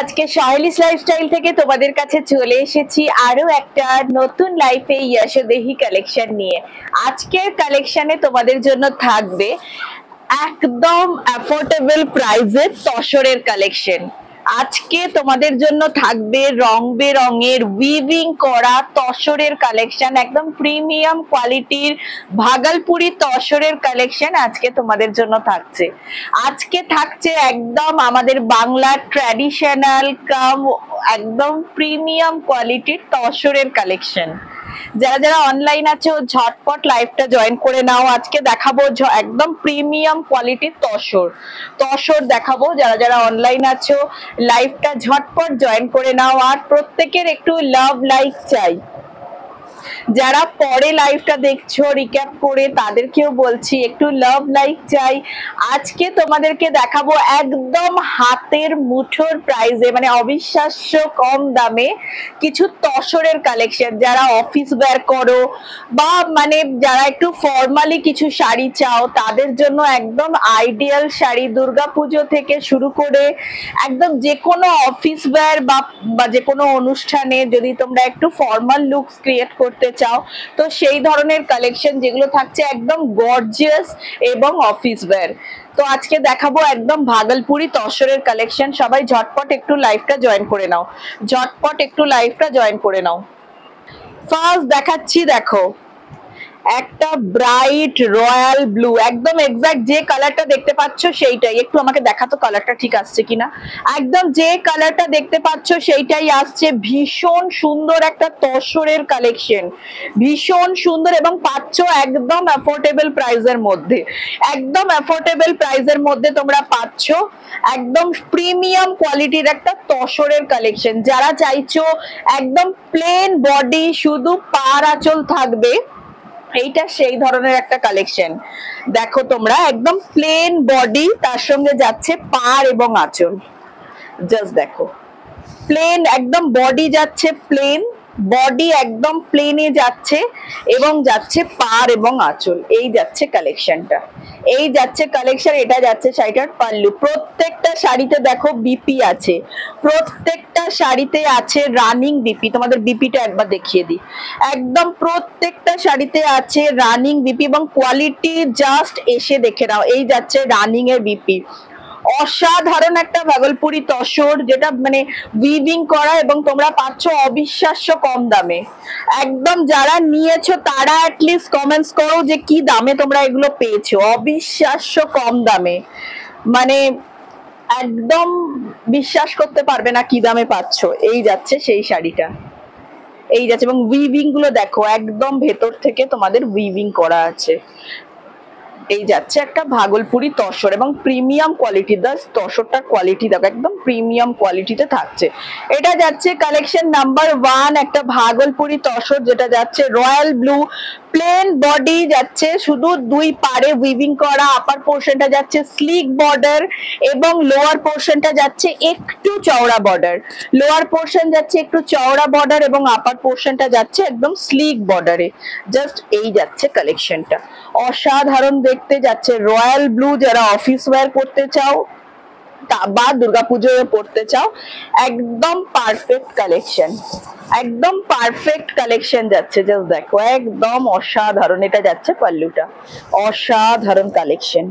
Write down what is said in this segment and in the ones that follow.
আজকে সহেলিস লাইফস্টাইল থেকে তোমাদের কাছে চলে এসেছি আরো একটা নতুন লাইফে ইয়াশোদেহি কালেকশন নিয়ে। আজকের কালেকশনে তোমাদের জন্য থাকবে একদম অ্যাফোর্ডেবল প্রাইসের তসরের কালেকশন। আজকে তোমাদের জন্য থাকবে রং বেরঙের উইভিং করা তসরের কালেকশন, একদম প্রিমিয়াম কোয়ালিটির ভাগলপুরি তসরের কালেকশন আজকে তোমাদের জন্য থাকছে। আজকে থাকছে একদম আমাদের বাংলার ট্র্যাডিশনাল কাম একদম প্রিমিয়াম কোয়ালিটির তসরের কালেকশন। যারা যারা অনলাইন আছো ঝটপট লাইভটা জয়েন করে নাও। আজকে দেখাবো একদম প্রিমিয়াম কোয়ালিটির তসর দেখাবো। যারা যারা অনলাইন আছো লাইভটা ঝটপট জয়েন করে নাও। আর প্রত্যেকের একটু লাভ লাইক চাই। যারা পরে লাইভটা দেখছো রিক্যাপ করে তাদেরকেও বলছি একটু লাভ লাইক চাই। আজকে তোমাদেরকে দেখাবো একদম হাতের মুঠোর প্রাইসে, মানে অবিশ্বাস্য কম দামে কিছু তসরের কালেকশন। যারা অফিস ওয়্যার করো বা মানে যারা একটু ফর্মালি কিছু শাড়ি চাও তাদের জন্য একদম আইডিয়াল শাড়ি। দুর্গাপুজো থেকে শুরু করে একদম যে কোনো অফিস ওয়্যার বা যে কোনো অনুষ্ঠানে যদি তোমরা একটু ফর্মাল লুকস ক্রিয়েট করতে চাও তো সেই ধরনের কালেকশন যেগুলো থাকছে একদম গর্জিয়াস এবং অফিস ওয়্যার। তো আজকে দেখাবো একদম ভাগলপুরি তসরের কালেকশন। সবাই ঝটপট একটু লাইভটা জয়েন করে নাও, ঝটপট একটু লাইভটা জয়েন করে নাও। ফার্স্ট দেখাচ্ছি, দেখো একটা ব্রাইট রয়্যাল ব্লু, একদম এক্সাক্ট যে কালারটা দেখতে পাচ্ছ সেইটাই। একটু আমাকে দেখাতো কালারটা ঠিক আসছে কিনা। একদম যে কালারটা দেখতে পাচ্ছ সেইটাই আসছে। ভীষণ সুন্দর একটা তসরের কালেকশন, ভীষণ সুন্দর এবং পাচ্ছ একদম অ্যাফোর্ডেবল প্রাইসের মধ্যে। একদম অ্যাফোর্ডেবল প্রাইসের মধ্যে তোমরা পাচ্ছ একদম প্রিমিয়াম কোয়ালিটির একটা তসরের কালেকশন। যারা চাইছো একদম প্লেন বডি শুধু পার আঁচল থাকবে, এইটা সেই ধরনের একটা কালেকশন। দেখো তোমরা একদম প্লেন বডি, তার সঙ্গে যাচ্ছে পাড় এবং আঁচল। জাস্ট দেখো প্লেন একদম বডি যাচ্ছে প্লেন, বডি একদম প্লেনে যাচ্ছে এবং যাচ্ছে পাড় এবং আঁচল। এই যাচ্ছে কালেকশনটা, এই যাচ্ছে কালেকশন। এটা যাচ্ছে শাড়িটার পাল্লু। প্রত্যেকটা শাড়িতে দেখো বিপি আছে, প্রত্যেকটা শাড়িতে আছে রানিং বিপি। তোমাদের বিপিটা একবার দেখিয়ে দিই। একদম প্রত্যেকটা শাড়িতে আছে রানিং বিপি এবং কোয়ালিটি জাস্ট এসে দেখে নাও। এই যাচ্ছে রানিং এর বিপি। অসাধারণ একটা ভাগলপুরি তসর, যেটা মানে উইভিং করা এবং তোমরা পাচ্ছ অবিশ্বাস্য কম দামে। একদম যারা নিয়েছো তারা অ্যাটলিস্ট কমেন্টস করো যে কি দামে তোমরা এগুলো পেয়েছো। অবিশ্বাস্য কম দামে, মানে একদম বিশ্বাস করতে পারবে না কি দামে পাচ্ছ। এই যাচ্ছে সেই শাড়িটা, এই যাচ্ছে। এবং উইভিং গুলো দেখো একদম ভেতর থেকে তোমাদের উইভিং করা আছে। এই যাচ্ছে একটা ভাগলপুরি তসর এবং প্রিমিয়াম কোয়ালিটি। তসরটার কোয়ালিটি দেখো একদম প্রিমিয়াম কোয়ালিটিতে থাকছে। এটা যাচ্ছে কালেকশন নাম্বার 1, একটা ভাগলপুরি তসর যেটা যাচ্ছে রয়্যাল ব্লু। প্লেন বডি যাচ্ছে, শুধু দুই পারে উইভিং করা। আপার পোর্শনটা যাচ্ছে স্লিক বর্ডার এবং লোয়ার পোর্শনটা যাচ্ছে একটু চওড়া বর্ডার। লোয়ার পোর্শন যাচ্ছে একটু চওড়া বর্ডার এবং আপার পোর্শনটা যাচ্ছে একদম স্লিক বর্ডারে। জাস্ট এই যাচ্ছে কালেকশনটা, অসাধারণ দেখতে যাচ্ছে। রয়্যাল ব্লু যারা অফিস ওয়্যার করতে চাও বা দুর্গাপুজোয় পড়তে চাও একদম পারফেক্ট কালেকশন, একদম পারফেক্ট কালেকশন যাচ্ছে। জাস্ট দেখো একদম অসাধারণ। এটা যাচ্ছে পাল্লুটা, অসাধারণ কালেকশন।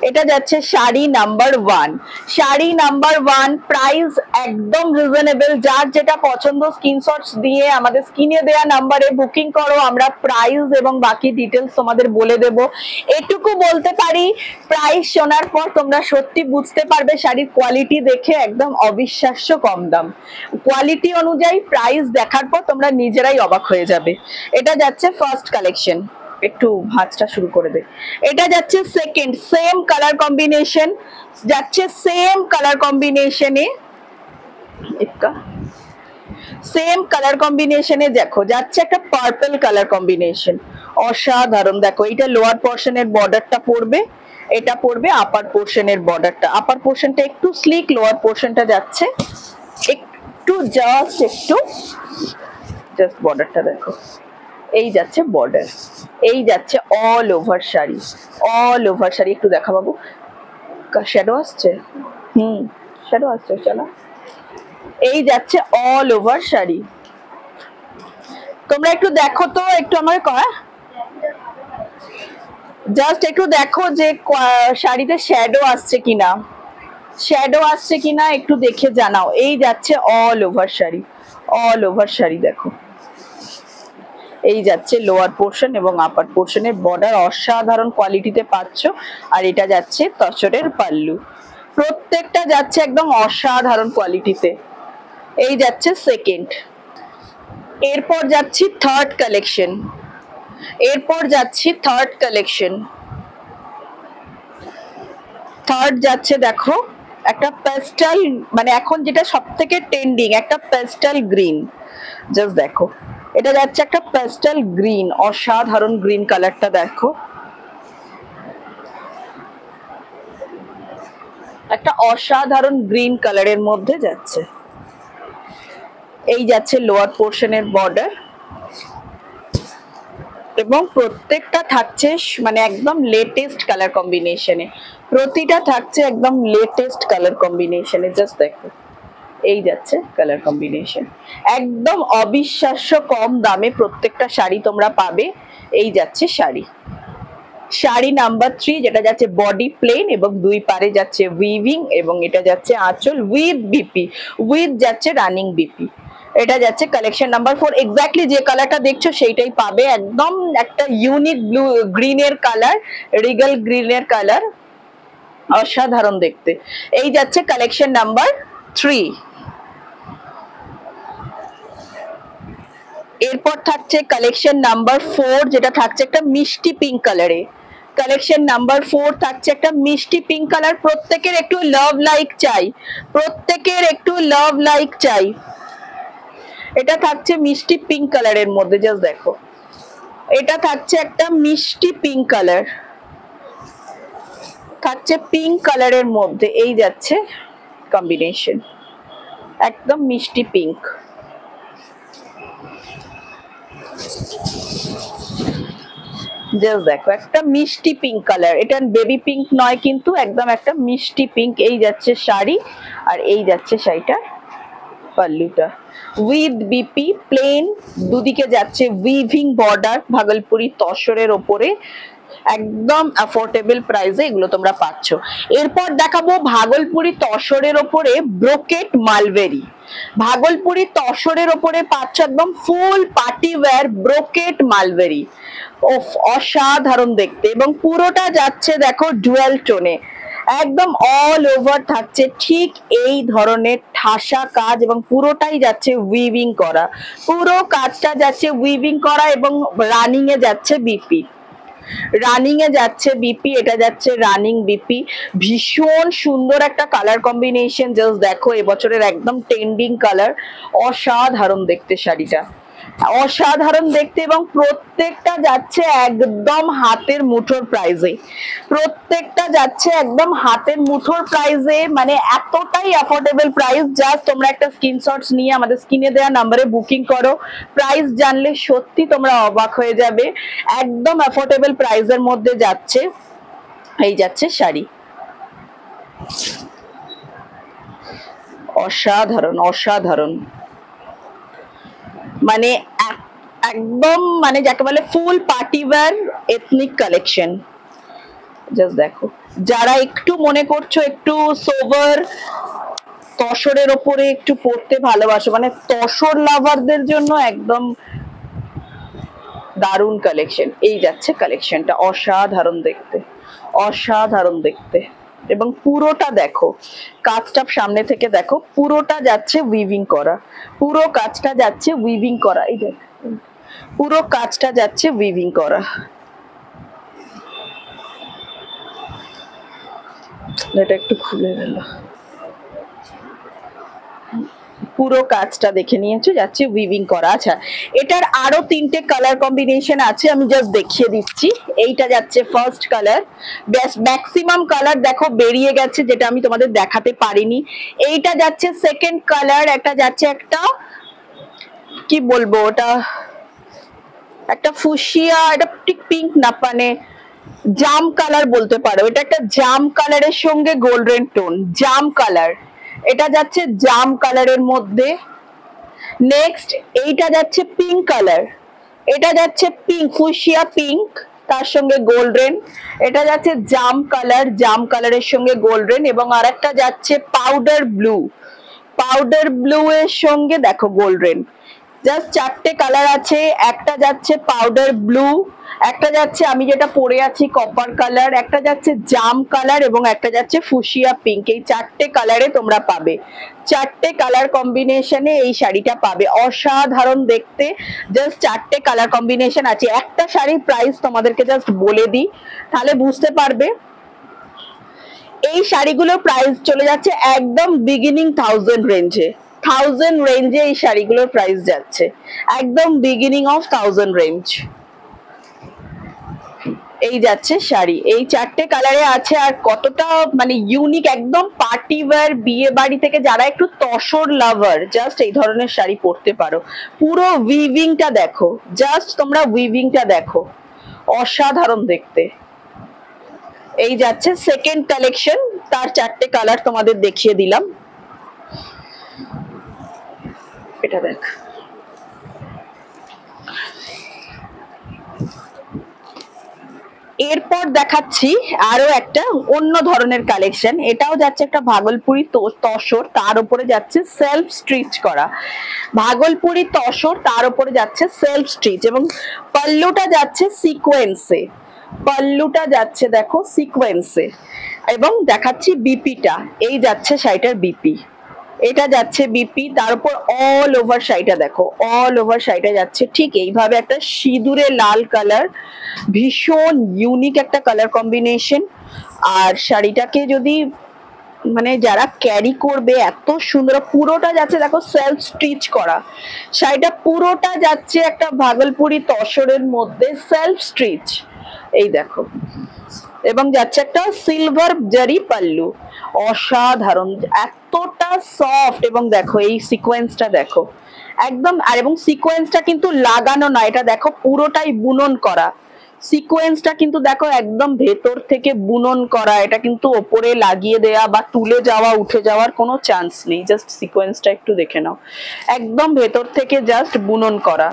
এটা যাচ্ছে sari number 1। Sari number 1 price একদম রিজনেবল। যার যেটা পছন্দ স্ক্রিনশটস দিয়ে আমাদের স্ক্রিনে দেয়া নাম্বারে বুকিং করো। আমরা প্রাইস এবং বাকি ডিটেলস তোমাদের বলে দেব। এটুকু বলতে পারি, প্রাইস শোনার পর তোমরা সত্যি বুঝতে পারবে শাড়ির কোয়ালিটি দেখে একদম অবিশ্বাস্য কম দাম। কোয়ালিটি অনুযায়ী প্রাইস দেখার পর তোমরা নিজেরাই অবাক হয়ে যাবে। এটা যাচ্ছে ফার্স্ট কালেকশন। একটু ভাঁজটা শুরু করে দে। এটা যাচ্ছে সেকেন্ড, সেম কালার কম্বিনেশন যাচ্ছে, সেম কালার কম্বিনেশনে সেম কালার কম্বিনেশনে দেখো যাচ্ছে একটা পার্পল কালার কম্বিনেশন। অসাধারণ। দেখো এটা লোয়ার পোর্শনের বর্ডারটা পড়বে, এটা পড়বে আপার পোর্শনের বর্ডারটা। আপার পোর্শনটা একটু স্লিক, লোয়ার পোর্শনটা যাচ্ছে একটু জাস্ট বর্ডারটা দেখো। এই যাচ্ছে বর্ডার, এই যাচ্ছে all over sari, all over sari. একটু দেখা বাবু, শ্যাডো আসছে। শ্যাডো আসছে চলো। এই যাচ্ছে অল ওভার শাড়ি। তোমরা একটু দেখো তো, একটু আমার জাস্ট একটু দেখো যে শাড়িতে শ্যাডো আসছে কিনা, শ্যাডো আসছে কিনা একটু দেখে জানাও। এই যাচ্ছে all over sari, all over sari দেখো। এই যাচ্ছে লোয়ার পোর্শন এবং আপার পোর্শনের বর্ডার অসাধারণ কোয়ালিটিতে পাচ্ছ। আর এটা যাচ্ছে তসরের পাল্লু, প্রত্যেকটা যাচ্ছে একদম অসাধারণ কোয়ালিটিতে। এই যাচ্ছে সেকেন্ড। এরপর যাচ্ছি থার্ড কালেকশন, এরপর যাচ্ছি থার্ড কালেকশন। থার্ড যাচ্ছে দেখো একটা পেস্টাল, মানে এখন যেটা সব থেকে ট্রেন্ডিং একটা পেস্টাল গ্রিন। জাস্ট দেখো এটা যাচ্ছে একটা পেস্টাল গ্রিন, অসাধারণ গ্রিন কালারটা দেখো, একটা অসাধারণ গ্রিন কালারের মধ্যে যাচ্ছে। এই যাচ্ছে লোয়ার পোর্শনের বর্ডার এবং প্রত্যেকটা থাকছে মানে একদম লেটেস্ট কালার কম্বিনেশনে, প্রতিটা থাকছে একদম লেটেস্ট কালার কম্বিনেশনে। জাস্ট দেখো এই যাচ্ছে কালার কম্বিনেশন, একদম অবিশ্বাস্য কম দামে প্রত্যেকটা শাড়ি তোমরা পাবে। এই যাচ্ছে শাড়ি, শাড়ি নাম্বার 3, যেটা যাচ্ছে বডি প্লেন এবং দুই পারে যাচ্ছে উইভিং এবং এটা যাচ্ছে আঁচল উইথ বিপি, উইথ যাচ্ছে রানিং বিপি। এটা যাচ্ছে কালেকশন নাম্বার 4। এক্স্যাক্টলি যে কালারটা দেখছো সেইটাই পাবে, একদম একটা ইউনিক ব্লু গ্রিনের কালার, রিগাল গ্রিনের কালার, অসাধারণ দেখতে। এই যাচ্ছে কালেকশন নাম্বার 3। এরপর থাকছে কালেকশন নাম্বার 4, যেটা থাকছে একটা মিষ্টি পিঙ্ক কালারে। কালেকশন নাম্বার 4 থাকছে একটা মিষ্টি পিঙ্ক কালার, প্রত্যেকের একটু লাভ লাইক চাই, প্রত্যেকের একটু লাভ লাইক চাই। এটা থাকছে মিষ্টি পিঙ্ক কালারের মধ্যে, জাস্ট দেখো এটা থাকছে একটা মিষ্টি পিঙ্ক কালার, থাকছে পিঙ্ক কালারের মধ্যে। এই যাচ্ছে কম্বিনেশন একদম মিষ্টি পিঙ্ক। জাস্ট দেখো একটা মিষ্টি পিঙ্ক কালার, এটা বেবি পিঙ্ক নয় কিন্তু একদম একটা মিষ্টি পিঙ্ক। এই যাচ্ছে শাড়ি আর এই যাচ্ছে শাড়িটা পাল্লুটা উইথ বিপি প্লেন, দুদিকে যাচ্ছে উইভিং বর্ডার, ভাগলপুরি তসরের ওপরে, একদম অ্যাফোর্ডেবল প্রাইসে এগুলো তোমরা পাচ্ছ। এরপর দেখাবো ভাগলপুরি তসরের ওপরে ব্রোকেট মালবেরি। ভাগলপুরি তসরের ওপরে পাচ্ছ একদম ফুল পার্টি ওয়্যার ব্রোকেট মালবেরি, অসাধারণ দেখতে এবং পুরোটা যাচ্ছে দেখো ডুয়াল টোনে, একদম অল ওভার থাকছে ঠিক এই ধরনের ঠাসা কাজ এবং পুরোটাই যাচ্ছে উইভিং করা, পুরো কাজটা যাচ্ছে উইভিং করা এবং রানিং এ যাচ্ছে বিপি, রানিং এ যাচ্ছে বিপি, এটা যাচ্ছে রানিং বিপি। ভীষণ সুন্দর একটা কালার কম্বিনেশন, জাস্ট দেখো এবছরের একদম ট্রেন্ডিং কালার, অসাধারণ দেখতে শাড়িটা, অসাধারণ দেখতে এবং প্রত্যেকটা যাচ্ছে একদম হাতের মুঠোর প্রাইজে, প্রত্যেকটা যাচ্ছে একদম হাতের মুঠোর প্রাইজে, মানে এতটাই অ্যাফোর্ডেবল প্রাইস। জাস্ট তোমরা একটা স্ক্রিনশটস নিয়ে আমাদের স্ক্রিনে দেওয়া নাম্বারে বুকিং করো, প্রাইস জানলে সত্যি তোমরা অবাক হয়ে যাবে, একদম অ্যাফোর্ডেবল প্রাইসের মধ্যে যাচ্ছে। এই যাচ্ছে শাড়ি, অসাধারণ অসাধারণ, মানে একদম মানে যাকে বলে full party wear ethnic collection. Just দেখো যারা একটু মনে করছো একটু সোভার তসরের ওপরে একটু পড়তে ভালোবাসো, মানে তসর লাভারদের জন্য একদম দারুণ কালেকশন। এই যাচ্ছে কালেকশনটা, অসাধারণ দেখতে, অসাধারণ দেখতে এবং পুরোটা দেখো কাজটা সামনে থেকে দেখো, পুরোটা যাচ্ছে উইভিং করা, পুরো কাজটা যাচ্ছে উইভিং করা, এই দেখ পুরো কাজটা যাচ্ছে উইভিং করা। এটা একটু খুলে গেল, পুরো কাজটা দেখে নিয়েছো যাচ্ছে উইভিং করা। আচ্ছা এটার আরো 3টে কালার কম্বিনেশন আছে, আমি জাস্ট দেখিয়ে দিচ্ছি। এইটা যাচ্ছে ফার্স্ট কালার, ম্যাক্সিমাম কালার দেখো বেরিয়ে গেছে যেটা আমি তোমাদের দেখাতে পারিনি। এইটা যাচ্ছে সেকেন্ড কালার, একটা যাচ্ছে একটা কি বলবো ওটা একটা ফুসিয়া, এটা ঠিক পিঙ্ক না মানে জাম কালার বলতে পারো, এটা একটা জাম কালারের সঙ্গে গোল্ডেন টোন জাম কালার। এটা যাচ্ছে জাম কালারের মধ্যে। নেক্সট এইটা যাচ্ছে পিঙ্ক কালার, এটা যাচ্ছে পিঙ্ক, ফুশিয়া পিঙ্ক, তার সঙ্গে গোল্ডেন। এটা যাচ্ছে জাম কালার, জাম কালারের সঙ্গে গোল্ডেন। এবং আরেকটা যাচ্ছে পাউডার ব্লু, পাউডার ব্লু এর সঙ্গে দেখো গোল্ডেন। জাস্ট চারটে কালার আছে। একটা যাচ্ছে পাউডার ব্লু, একটা যাচ্ছে আমি যেটা পরে আছি কপার কালার, একটা যাচ্ছে জাম কালার এবং একটা যাচ্ছে ফুশিয়া পিঙ্ক। এই চারটে কালারে তোমরা পাবে, চারটে কালার কম্বিনেশনে এই শাড়িটা পাবে। অসাধারণ দেখতে, জাস্ট চারটে কালার কম্বিনেশন আছে। একটা শাড়ির প্রাইস তোমাদেরকে জাস্ট বলে দিই, তাহলে বুঝতে পারবে। এই শাড়িগুলোর প্রাইস চলে যাচ্ছে একদম বিগিনিং 1000 রেঞ্জে, 1000 রেঞ্জে এই শাড়িগুলোর প্রাইস যাচ্ছে, একদম বিগিনিং অফ 1000 রেঞ্জ। এই যাচ্ছে শাড়ি, এই চারটে কালারে আছে। আর কতটা মানে ইউনিক, একদম পার্টি ওয়্যার, বিয়ে বাড়ি থেকে যারা একটু তসর লাভার, জাস্ট এই ধরনের শাড়ি পরতে পারো। পুরো উইভিংটা দেখো, জাস্ট তোমরা উইভিংটা দেখো, অসাধারণ দেখতে। এই যাচ্ছে সেকেন্ড কালেকশন, তার চারটে কালার তোমাদের দেখিয়ে দিলাম। এটা দেখ, এরপর দেখাচ্ছি আরো একটা অন্য ধরনের কালেকশন। এটাও যাচ্ছে একটা ভাগলপুরি তসর, তার উপরে যাচ্ছে সেলফ স্টিচ করা। ভাগলপুরি তসর, তার উপরে যাচ্ছে সেলফ স্টিচ এবং পাল্লুটা যাচ্ছে সিকোয়েন্সে, পাল্লুটা যাচ্ছে দেখো সিকোয়েন্সে। এবং দেখাচ্ছি বিপিটা, এই যাচ্ছে শাড়িটার বিপি, এটা যাচ্ছে বিপি। তার উপর অল ওভার শাড়িটা দেখো, অল ওভার শাড়িটা যাচ্ছে ঠিক এইভাবে একটা সিঁদুরে লাল কালার, ভীষণ ইউনিক একটা কালার কম্বিনেশন। আর শাড়িটাকে যদি মানে যারা ক্যারি করবে, এত সুন্দর, পুরোটা যাচ্ছে দেখো সেলফ স্টিচ করা, শাড়িটা পুরোটা যাচ্ছে একটা ভাগলপুরি তসরের মধ্যে সেলফ স্টিচ, এই দেখো। এবং যাচ্ছে একটা সিলভার জারি পাল্লু, অসাধারণ, এতটা সফট। এবং দেখো এই সিকোয়েন্সটা দেখো একদম, আর এবং সিকোয়েন্সটা কিন্তু লাগানো না, এটা দেখো পুরোটাই বুনন করা। সিকোয়েন্সটা কিন্তু দেখো একদম ভেতর থেকে বুনন করা, এটা কিন্তু ওপরে লাগিয়ে দেয়া বা তুলে যাওয়া উঠে যাওয়ার কোনো চান্স নেই। জাস্ট সিকোয়েন্সটা একটু দেখে নাও, একদম ভেতর থেকে জাস্ট বুনন করা।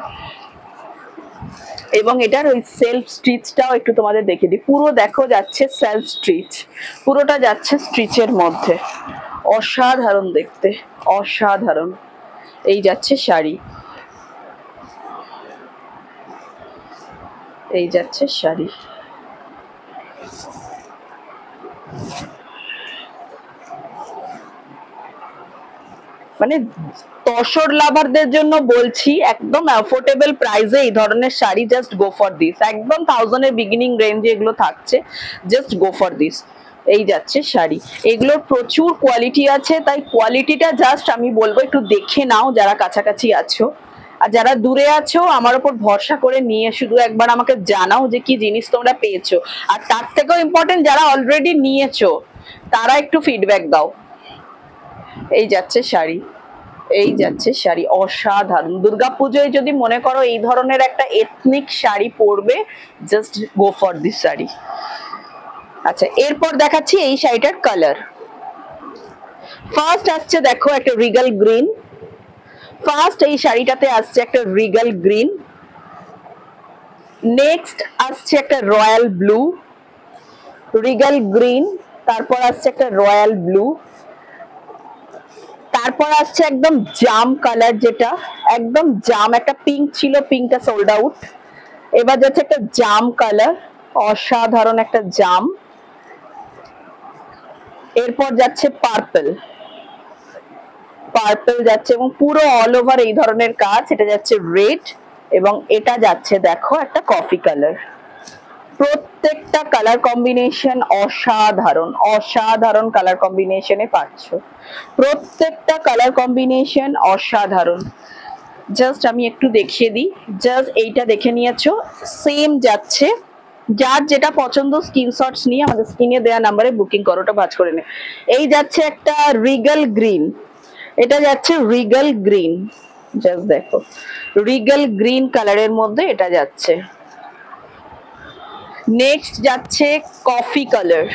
এবং এটার ওই সেলফ স্টিচটাও একটু তোমাদের দেখে দিই, পুরো দেখো যাচ্ছে সেলফ স্টিচ, পুরোটা যাচ্ছে স্টিচের মধ্যে, অসাধারণ দেখতে, অসাধারণ। এই যাচ্ছে শাড়ি, এই যাচ্ছে শাড়ি। মানে তসর লাভারদের জন্য বলছি, একদম অ্যাফোর্ডেবল প্রাইসে এই ধরনের sari, just go for this. একদম 1000 এর বিগিনিং রেঞ্জে এগুলো থাকছে, জাস্ট গো ফর দিস। এই যাচ্ছে শাড়ি, এগুলোর প্রচুর কোয়ালিটি আছে, তাই কোয়ালিটিটা জাস্ট আমি বলবো একটু দেখে নাও যারা কাছাকাছি আছো। আর যারা দূরে আছো আমার উপর ভরসা করে নিয়ে শুধু একবার আমাকে জানাও যে কি জিনিস তোমরা পেয়েছো। আর তার থেকেও ইম্পর্টেন্ট, যারা অলরেডি নিয়েছো তারা একটু ফিডব্যাক দাও। এই যাচ্ছে শাড়ি, এই যাচ্ছে শাড়ি, অসাধারণ। দুর্গাপুজোয় যদি মনে করো এই ধরনের একটা এথনিক শাড়ি পরবে, just go for this sari. আচ্ছা, এরপর দেখাচ্ছি এই শাড়িটার কালার। ফার্স্ট আসছে দেখো একটা রিগাল গ্রিন, ফার্স্ট এই শাড়িটাতে আসছে একটা রিগাল গ্রিন। নেক্সট আসছে একটা রয়্যাল ব্লু, রিগাল গ্রিন, তারপর আসছে একটা রয়্যাল ব্লু, তারপর আসছে একদম জাম কালার, যেটা একদম জাম, একটা পিঙ্ক ছিল, পিঙ্কটা সোল্ড আউট। এবার যাচ্ছে একটা জাম কালার, অসাধারণ একটা জাম। এরপর যাচ্ছে পার্পল, পার্পল যাচ্ছে এবং পুরো অল ওভার এই ধরনের কাজ। এটা যাচ্ছে রেড এবং এটা যাচ্ছে দেখো একটা কফি কালার। প্রত্যেকটা কালার কম্বিনেশন অসাধারণ, অসাধারণ কালার কম্বিনেশনে পাচ্ছ, প্রত্যেকটা কালার কম্বিনেশন অসাধারণ। জাস্ট আমি একটু দেখিয়ে দিই, জাস্ট এইটা দেখে নিয়েছো, সেম যাচ্ছে। যার যেটা পছন্দ স্ক্রিনশটস নিয়ে আমাদের স্ক্রিনে দেওয়া নাম্বারে বুকিং করো, ওটা ভাঁজ করে নে। এই যাচ্ছে একটা রিগাল গ্রিন, এটা যাচ্ছে রিগাল গ্রিন, জাস্ট দেখো রিগাল গ্রিন কালারের মধ্যে এটা যাচ্ছে। নেক্সট যাচ্ছে কফি কালার,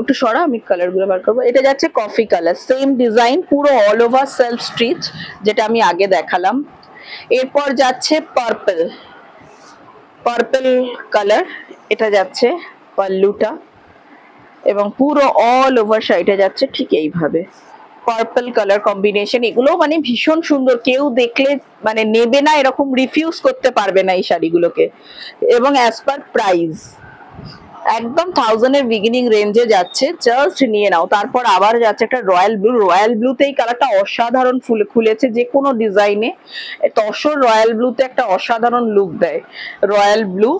একটু সরা, আমি কালার গুলো বার করবো। এটা যাচ্ছে কফি কালার, সেম ডিজাইন, পুরো অল ওভার সেলফ স্টিচ, যেটা আমি আগে দেখালাম। এরপর যাচ্ছে পার্পল, পার্পল কালার, এটা যাচ্ছে পাল্লুটা, এবং পুরো অল ওভার শাড়িটা যাচ্ছে ঠিক এইভাবে পার্পল কালার কম্বিনেশন। এগুলো মানে ভীষণ সুন্দর, কেউ দেখলে মানে নেবে না এরকম রিফিউজ করতে পারবে না এই শাড়িগুলোকে। এবং অ্যাজ পার প্রাইস একদম 1000 এর বিগিনিং রেঞ্জে যাচ্ছে, জাস্ট নিয়ে নাও। তারপর আবার যাচ্ছে একটা রয়্যাল ব্লু, রয়্যাল ব্লুতে এই কালারটা অসাধারণ ফুলে খুলেছে যে কোনো ডিজাইনে। তসর রয়্যাল ব্লুতে একটা অসাধারণ লুক দেয় রয়্যাল ব্লু।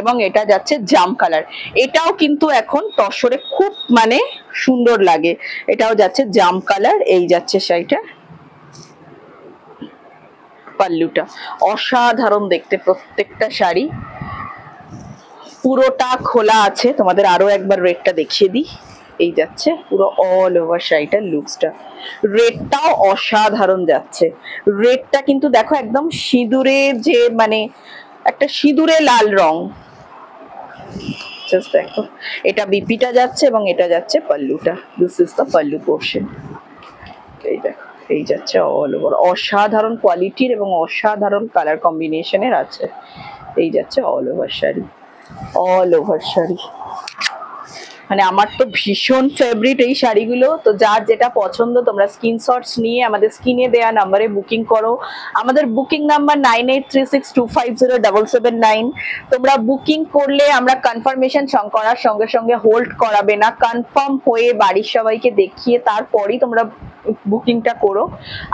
এবং এটা যাচ্ছে জাম কালার, এটাও কিন্তু এখন তসরে খুব মানে সুন্দর লাগে। এটাও যাচ্ছে জাম কালার, এই যাচ্ছে শাড়িটা পাল্লুটা, অসাধারণ দেখতে প্রত্যেকটা শাড়ি। পুরোটা খোলা আছে, তোমাদের আরো একবার রেডটা দেখিয়ে দিই। এই যাচ্ছে পুরো অল ওভার শাড়িটার লুকসটা। রেডটাও অসাধারণ যাচ্ছে, রেডটা কিন্তু দেখো একদম সিঁদুরে যে মানে একটা সিঁদুরে লাল রং, জাস্ট দেখো। এটা বিপিটা যাচ্ছে এবং এটা যাচ্ছে পাল্লুটা, this is the pallu portion. এই দেখো, এই যাচ্ছে অল ওভার, অসাধারণ কোয়ালিটির এবং অসাধারণ কালার কম্বিনেশনের আছে। এই যাচ্ছে all over sari, all over sari. মানে আমার তো ভীষণ ফেভারিট এই শাড়িগুলো। তো যার যেটা পছন্দ তোমরা স্ক্রিনশটস নিয়ে আমাদের স্ক্রিনে দেওয়া নাম্বারে বুকিং করো। আমাদের বুকিং নাম্বার 9836250779। তোমরা বুকিং করলে আমরা কনফার্মেশন করার সঙ্গে সঙ্গে হোল্ড করাবে না, কনফার্ম হয়ে বাড়ির সবাইকে দেখিয়ে তারপরই তোমরা বুকিংটা করো।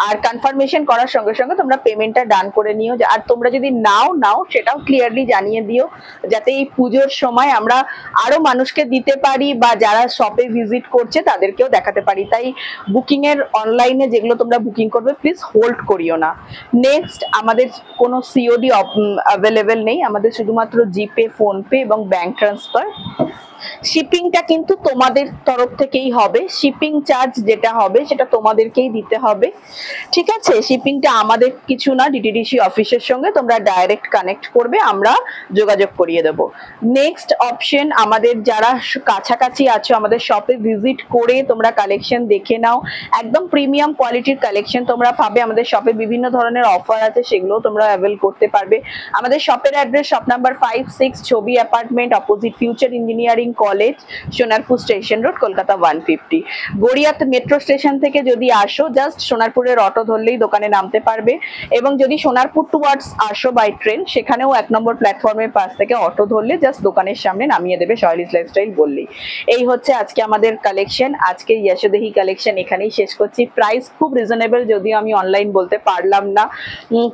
আর কনফার্মেশন করার সঙ্গে সঙ্গে তোমরা পেমেন্টটা ডান করে নিও। আর তোমরা যদি নাও সেটাও ক্লিয়ারলি জানিয়ে দিও, যাতে এই পুজোর সময় আমরা আরো মানুষকে দিতে পারি বা যারা শপে ভিজিট করছে তাদেরকেও দেখাতে পারি। তাই বুকিং এর অনলাইনে যেগুলো তোমরা বুকিং করবে প্লিজ হোল্ড করিও না। নেক্সট, আমাদের কোনো সিওডি অ্যাভেলেবেল নেই, আমাদের শুধুমাত্র জিপে, ফোনপে এবং ব্যাংক ট্রান্সফার। শিপিংটা কিন্তু তোমাদের তরফ থেকেই হবে, শিপিং চার্জ যেটা হবে সেটা তোমাদেরকেই দিতে হবে, ঠিক আছে? শিপিংটা আমাদের কিছু না, ডিটিডিসি অফিসের সঙ্গে তোমরা ডাইরেক্ট কানেক্ট করবে, আমরা যোগাযোগ করিয়ে দেবো। নেক্সট অপশন, আমাদের যারা কাছাকাছি আছো আমাদের শপে ভিজিট করে তোমরা কালেকশন দেখে নাও। একদম প্রিমিয়াম কোয়ালিটির কালেকশন তোমরা পাবে আমাদের শপে, বিভিন্ন ধরনের অফার আছে সেগুলো তোমরা অ্যাভেল করতে পারবে। আমাদের শপের address shop number 5-6 Chhabi apartment, opposite future engineering college, Sonarpur station road, Kolkata 150। গড়িয়াতে মেট্রো স্টেশন থেকে যদি আসো জাস্ট সোনারপুরের অটো ধরলেই দোকানে নামতে পারবে। এবং যদি সোনারপুর টুয়ার্ডস আসো বাই ট্রেন, সেখানেও 1 নম্বর প্ল্যাটফর্মের পাশ থেকে অটো ধরলে জাস্ট দোকানের সামনে নামিয়ে দেবে সয়েলিস লাইফস্টাইল বললেই। এই হচ্ছে আজকে আমাদের কালেকশন, আজকে ইয়াশোদেহি কালেকশন এখানেই শেষ করছি। প্রাইস খুব রিজনেবল, যদিও আমি অনলাইন বলতে পারলাম না,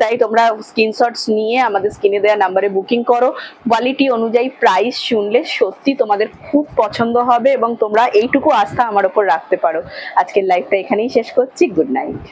তাই তোমরা স্ক্রিনশটস নিয়ে আমাদের স্ক্রিনে দেওয়া নাম্বারে বুকিং করো। কোয়ালিটি অনুযায়ী প্রাইস শুনলে সত্যি তোমাদের খুব পছন্দ হবে এবং তোমরা এইটুকু আস্থা আমার উপর রাখতে পারো। আজকের লাইভটা এখানেই শেষ করছি, গুড নাইট।